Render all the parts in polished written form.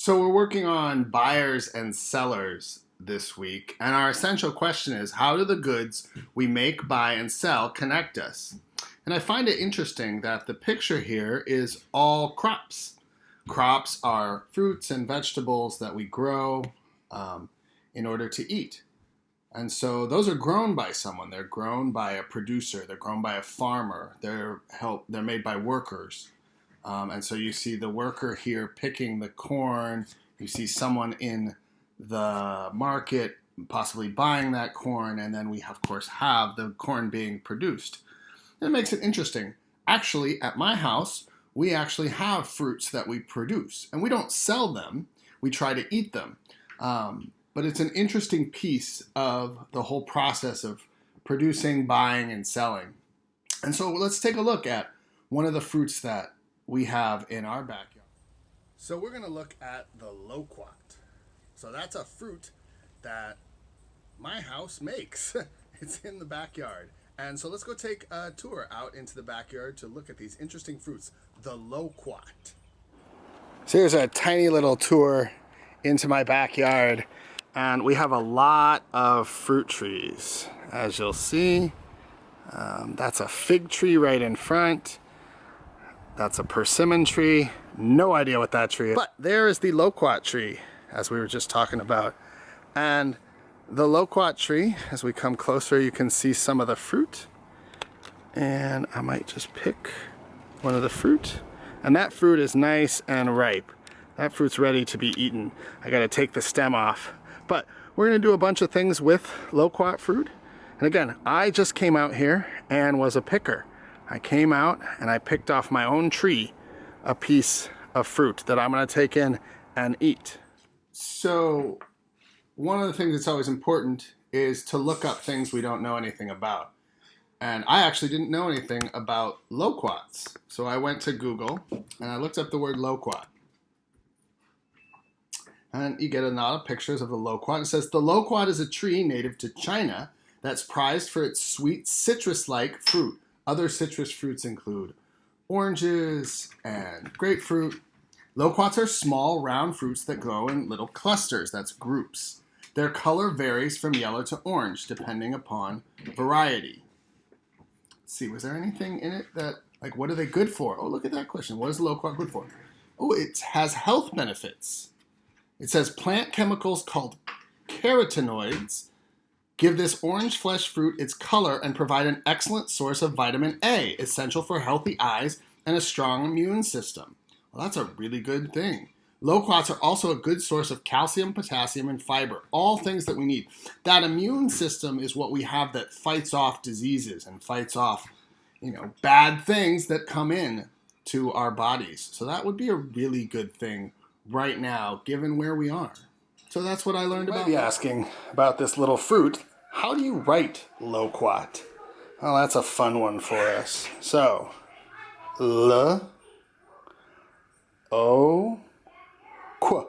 So we're working on buyers and sellers this week, and our essential question is, how do the goods we make, buy, and sell connect us? And I find it interesting that the picture here is all crops. Crops are fruits and vegetables that we grow in order to eat. And so those are grown by someone. They're grown by a producer. They're grown by a farmer. They're made by workers. And so you see the worker here picking the corn. You see someone in the market possibly buying that corn. And then we, of course, have the corn being produced. It makes it interesting. Actually, at my house, we actually have fruits that we produce. And we don't sell them. We try to eat them. But it's an interesting piece of the whole process of producing, buying, and selling. And so let's take a look at one of the fruits that we have in our backyard. So we're going to look at the loquat. So that's a fruit that my house makes. It's in the backyard. And so let's go take a tour out into the backyard to look at these interesting fruits, the loquat. So here's a tiny little tour into my backyard. And we have a lot of fruit trees. As you'll see, that's a fig tree right in front. That's a persimmon tree. No idea what that tree is. But there is the loquat tree, as we were just talking about. And the loquat tree, as we come closer, you can see some of the fruit. And I might just pick one of the fruit. And that fruit is nice and ripe. That fruit's ready to be eaten. I gotta take the stem off. But we're gonna do a bunch of things with loquat fruit. And again, I just came out here and was a picker. I came out and I picked off my own tree a piece of fruit that I'm gonna take in and eat. So one of the things that's always important is to look up things we don't know anything about. And I actually didn't know anything about loquats. So I went to Google and I looked up the word loquat. And you get a lot of pictures of the loquat. It says, the loquat is a tree native to China that's prized for its sweet citrus-like fruit. Other citrus fruits include oranges and grapefruit. Loquats are small, round fruits that grow in little clusters, that's groups. Their color varies from yellow to orange, depending upon variety. Let's see, was there anything in it that, like, what are they good for? Oh, look at that question. What is loquat good for? Oh, it has health benefits. It says plant chemicals called carotenoids give this orange flesh fruit its color and provide an excellent source of vitamin A, essential for healthy eyes and a strong immune system. Well, that's a really good thing. Loquats are also a good source of calcium, potassium, and fiber, all things that we need. That immune system is what we have that fights off diseases and fights off, bad things that come in to our bodies. So that would be a really good thing right now, given where we are. So that's what I learned about. You might be asking about this little fruit. How do you write loquat? Well, that's a fun one for us. So, L, O, Qu.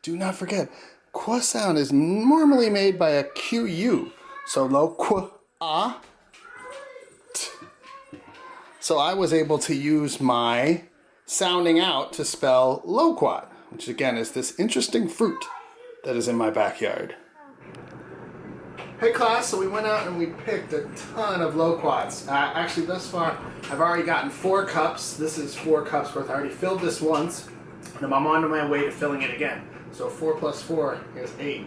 Do not forget, Qu sound is normally made by a QU. So loquat. So I was able to use my sounding out to spell loquat, which again is this interesting fruit that is in my backyard. Hey class, so we went out and we picked a ton of loquats. Actually, thus far, I've already gotten 4 cups. This is 4 cups worth. I already filled this once, and I'm on my way to filling it again. So 4 plus 4 is 8.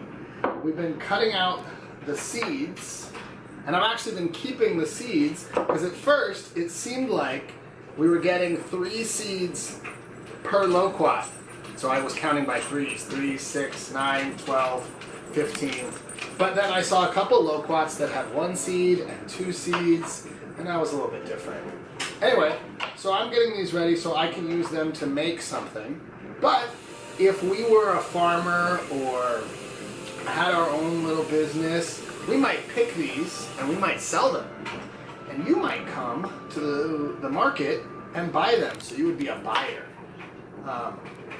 We've been cutting out the seeds, and I've actually been keeping the seeds, because at first it seemed like we were getting 3 seeds per loquat. So I was counting by threes. 3, 6, 9, 12, 15. But then I saw a couple loquats that had 1 seed and 2 seeds, and that was a little bit different. Anyway, so I'm getting these ready so I can use them to make something. But if we were a farmer or had our own little business, we might pick these and we might sell them. And you might come to the market and buy them, so you would be a buyer.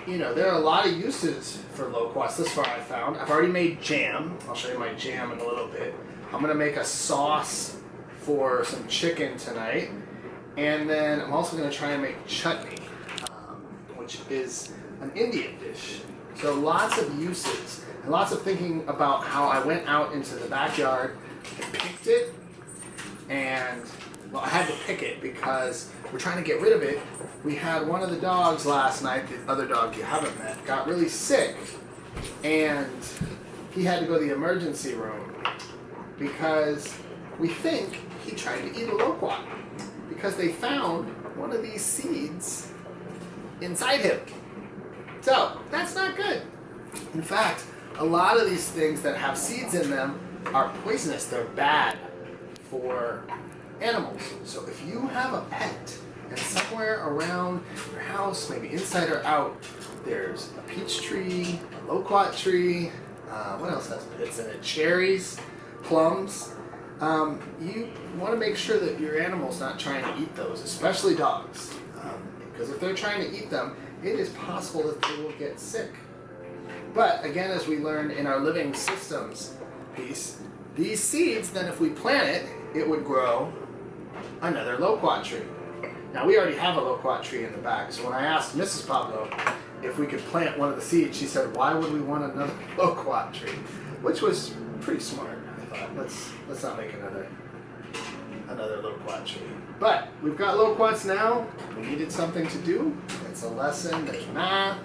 There are a lot of uses for loquats this far I found. I've already made jam. I'll show you my jam in a little bit. I'm going to make a sauce for some chicken tonight. And then I'm also going to try and make chutney, which is an Indian dish. So lots of uses and lots of thinking about how I went out into the backyard and picked it. And well, I had to pick it because we're trying to get rid of it. We had one of the dogs last night, the other dog you haven't met, got really sick, and he had to go to the emergency room because we think he tried to eat a loquat because they found one of these seeds inside him. So that's not good. In fact, a lot of these things that have seeds in them are poisonous. They're bad for animals. So if you have a pet and somewhere around your house, maybe inside or out, there's a peach tree, a loquat tree, what else has pits in it? Cherries, plums. You want to make sure that your animal's not trying to eat those, especially dogs. Because if they're trying to eat them, it is possible that they will get sick. But again, as we learned in our living systems piece, these seeds, then if we plant it, it would grow another loquat tree. Now we already have a loquat tree in the back, so when I asked Mrs. Pablo if we could plant one of the seeds, she said, why would we want another loquat tree? Which was pretty smart. I thought, let's not make another loquat tree. But we've got loquats now. We needed something to do. It's a lesson. There's math,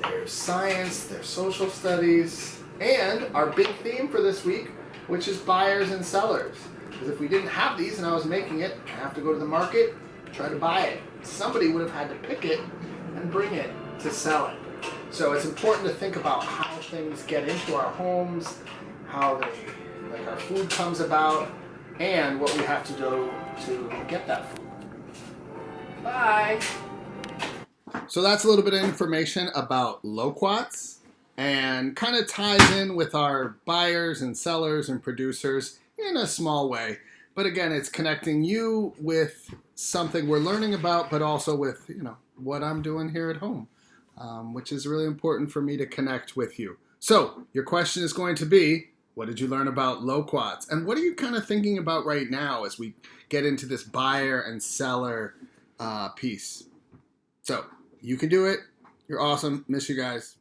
there's science, there's social studies, and our big theme for this week, which is buyers and sellers. Because if we didn't have these and I was making it, I have to go to the market, try to buy it. Somebody would have had to pick it and bring it to sell it. So it's important to think about how things get into our homes, how our food comes about, and what we have to do to get that food. Bye. So that's a little bit of information about loquats and kind of ties in with our buyers and sellers and producers in a small way. But again, it's connecting you with something we're learning about, but also with, what I'm doing here at home, which is really important for me to connect with you. So your question is going to be, what did you learn about loquats? And what are you kind of thinking about right now as we get into this buyer and seller piece? So you can do it. You're awesome. Miss you guys.